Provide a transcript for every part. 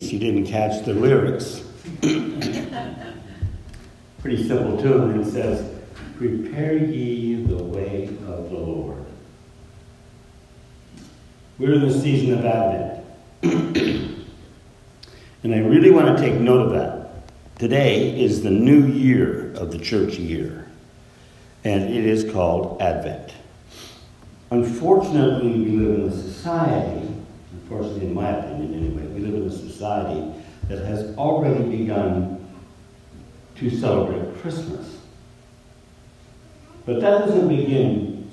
You didn't catch the lyrics. Pretty simple tune. It says, "Prepare ye the way of the Lord." We're in the season of Advent. And I really want to take note of that. Today is the new year of the church year. And it is called Advent. Unfortunately, we live in a society, unfortunately in my opinion anyway, we live in a society that has already begun to celebrate Christmas. But that doesn't begin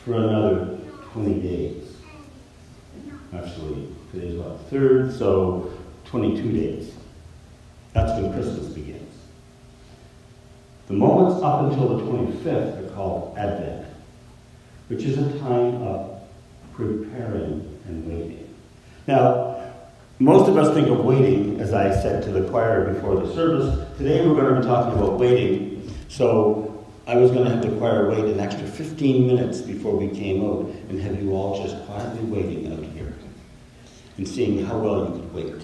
for another 20 days. Actually, today's what, 3rd, so 22 days. That's when Christmas begins. The moments up until the 25th are called Advent, which is a time of preparing and waiting. Now, most of us think of waiting, as I said to the choir before the service. Today we're going to be talking about waiting. So I was going to have the choir wait an extra 15 minutes before we came out and have you all just quietly waiting out here and seeing how well you could wait.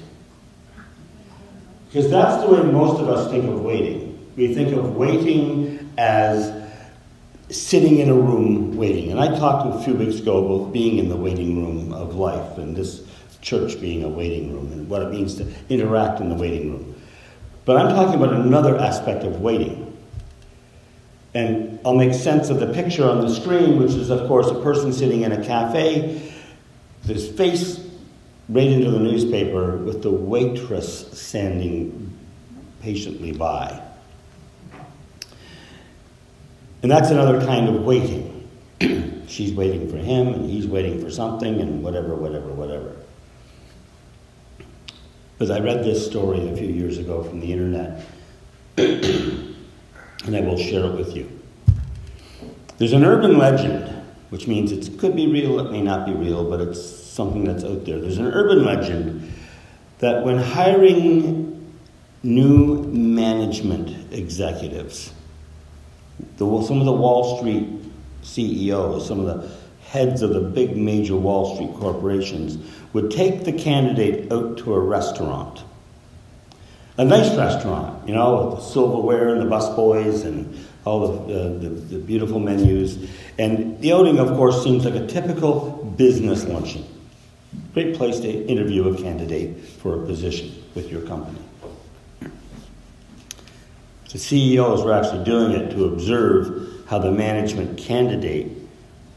Because that's the way most of us think of waiting. We think of waiting as sitting in a room waiting. And I talked a few weeks ago about being in the waiting room of life and this church being a waiting room and what it means to interact in the waiting room. But I'm talking about another aspect of waiting. And I'll make sense of the picture on the screen, which is, of course, a person sitting in a cafe, his face right into the newspaper with the waitress standing patiently by. And that's another kind of waiting. She's waiting for him, and he's waiting for something, and whatever. Because I read this story a few years ago from the internet, and I will share it with you. There's an urban legend, which means it could be real, it may not be real, but it's something that's out there. There's an urban legend that when hiring new management executives, some of the Wall Street CEOs, some of the heads of the big major Wall Street corporations would take the candidate out to a restaurant. A nice restaurant, with the silverware and the busboys and all the beautiful menus. And the outing, of course, seems like a typical business luncheon. Great place to interview a candidate for a position with your company. The CEOs were actually doing it to observe how the management candidate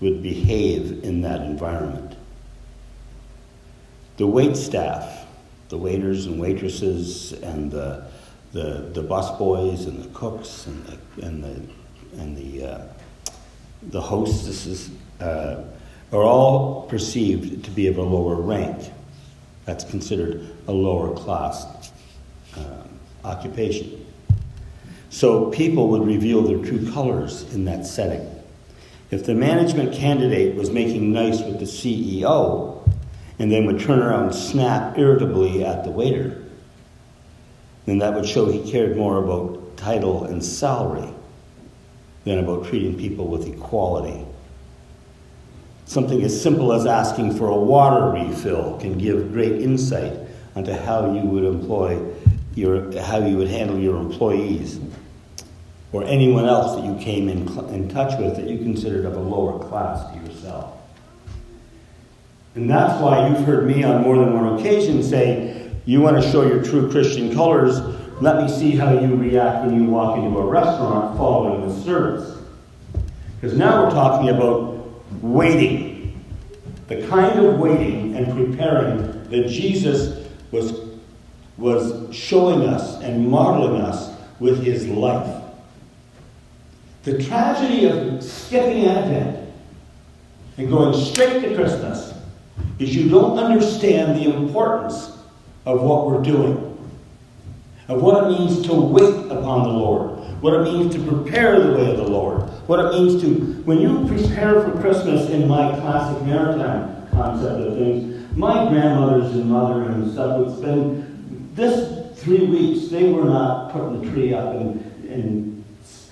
would behave in that environment. The wait staff, the waiters and waitresses, and the busboys and the cooks and the hostesses are all perceived to be of a lower rank. That's considered a lower class occupation. So people would reveal their true colors in that setting. If the management candidate was making nice with the CEO and then would turn around and snap irritably at the waiter, then that would show he cared more about title and salary than about treating people with equality. Something as simple as asking for a water refill can give great insight onto how you would handle your employees or anyone else that you came in touch with that you considered of a lower class to yourself. And that's why you've heard me on more than one occasion say, you want to show your true Christian colors, let me see how you react when you walk into a restaurant following the service. Because now we're talking about waiting. The kind of waiting and preparing that Jesus was showing us and modeling us with his life. The tragedy of skipping Advent and going straight to Christmas is you don't understand the importance of what we're doing, of what it means to wait upon the Lord, what it means to prepare the way of the Lord, what it means to, when you prepare for Christmas in my classic maritime concept of things, my grandmothers and mother and stuff would spend this 3 weeks, they were not putting the tree up and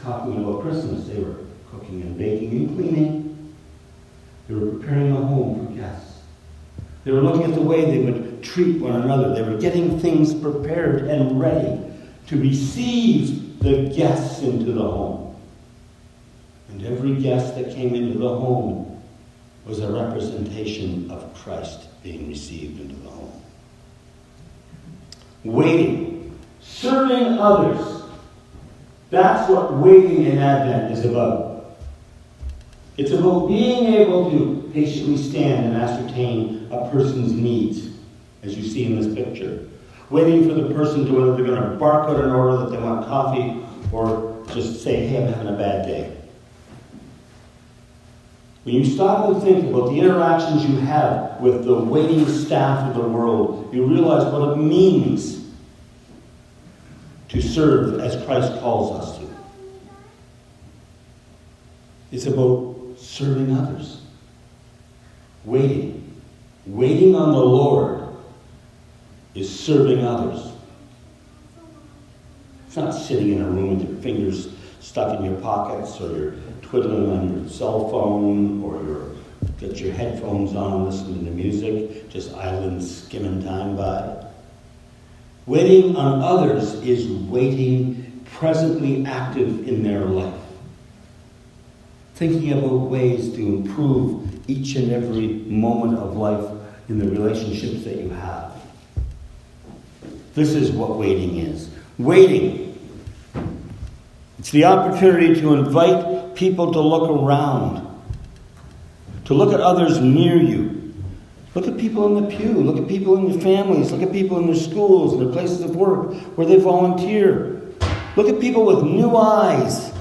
talking about Christmas. They were cooking and baking and cleaning. They were preparing a home for guests. They were looking at the way they would treat one another. They were getting things prepared and ready to receive the guests into the home. And every guest that came into the home was a representation of Christ being received into the home. Waiting, serving others. That's what waiting in Advent is about. It's about being able to patiently stand and ascertain a person's needs, as you see in this picture. Waiting for the person to whether they're going to bark out an order that they want coffee or just say, hey, I'm having a bad day. When you stop and think about the interactions you have with the waiting staff of the world, you realize what it means to serve as Christ calls us to. It's about serving others. Waiting. Waiting on the Lord is serving others. It's not sitting in a room with your fingers stuck in your pockets, or you're twiddling on your cell phone, or you're got your headphones on listening to music, just idling, skimming time by. Waiting on others is waiting presently active in their life. Thinking about ways to improve each and every moment of life in the relationships that you have. This is what waiting is. Waiting. It's the opportunity to invite people to look around, to look at others near you. Look at people in the pew. Look at people in their families. Look at people in their schools, their places of work, where they volunteer. Look at people with new eyes.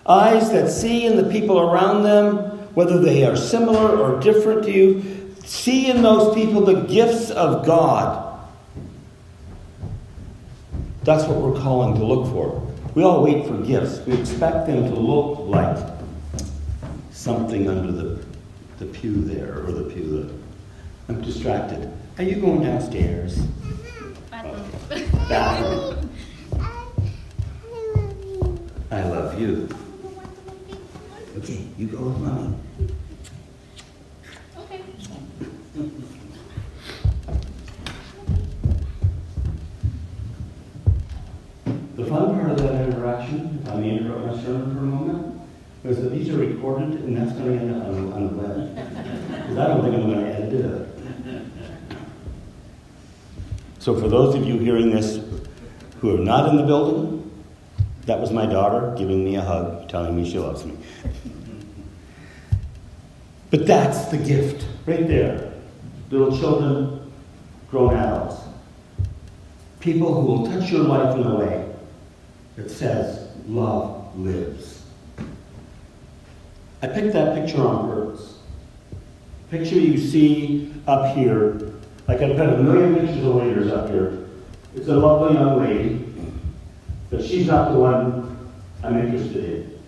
Eyes that see in the people around them, whether they are similar or different to you. See in those people the gifts of God. That's what we're calling to look for. We all wait for gifts. We expect them to look like something under the pew there, or the pew there. I'm distracted. Are you going downstairs? Bathroom. I love you. Okay, you go with Mommy. Okay. The fun part of that interaction, if I may interrupt my sermon for a moment, was that these are recorded, and that's going to end up on the web. Because I don't think I'm going to edit it out. So for those of you hearing this who are not in the building, that was my daughter giving me a hug, telling me she loves me. But that's the gift, right there. Little children, grown adults. People who will touch your life in a way that says, love lives. I picked that picture on purpose. Picture you see up here, like I've got a million pictures of leaders up here. It's a lovely young lady, but she's not the one I'm interested in.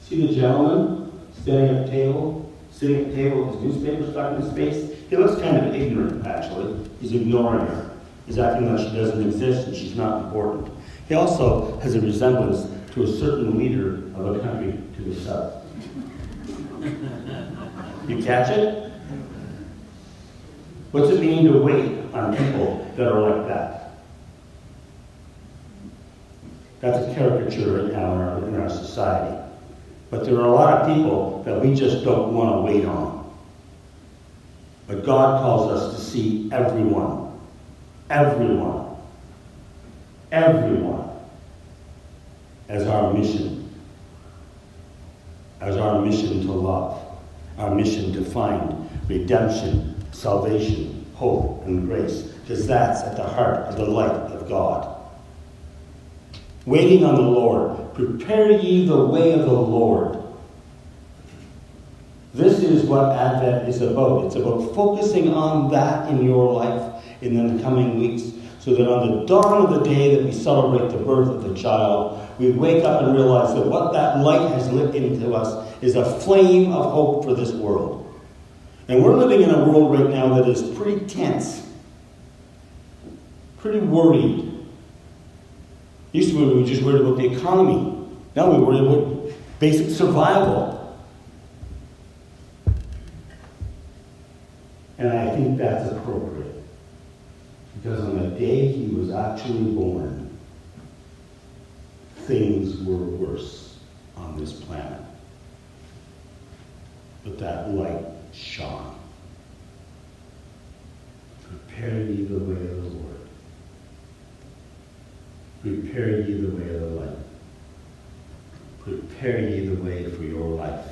See the gentleman standing at the table, sitting at the table with his newspaper stuck in his face? He looks kind of ignorant, actually. He's ignoring her. He's acting like she doesn't exist and she's not important. He also has a resemblance to a certain leader of a country to the south. You catch it? What's it mean to wait on people that are like that? That's a caricature right now in our society. But there are a lot of people that we just don't want to wait on. But God calls us to see everyone. Everyone. Everyone. As our mission. As our mission to love. Our mission to find redemption, salvation, hope, and grace. Because that's at the heart of the light of God. Waiting on the Lord. Prepare ye the way of the Lord. This is what Advent is about. It's about focusing on that in your life in the coming weeks, so that on the dawn of the day that we celebrate the birth of the child, we wake up and realize that what that light has lit into us is a flame of hope for this world. And we're living in a world right now that is pretty tense, pretty worried. Used to be we were just worried about the economy. Now we worry about basic survival. And I think that's appropriate. Because on the day he was actually born, things were worse on this planet. But that light shone. Prepare ye the way of the Lord. Prepare ye the way of the light. Prepare ye the way for your life.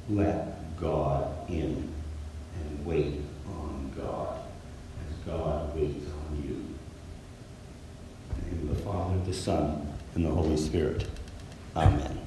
Let God in and wait on God as God waits on you. In the name of the Father, the Son, and the Holy Spirit. Amen.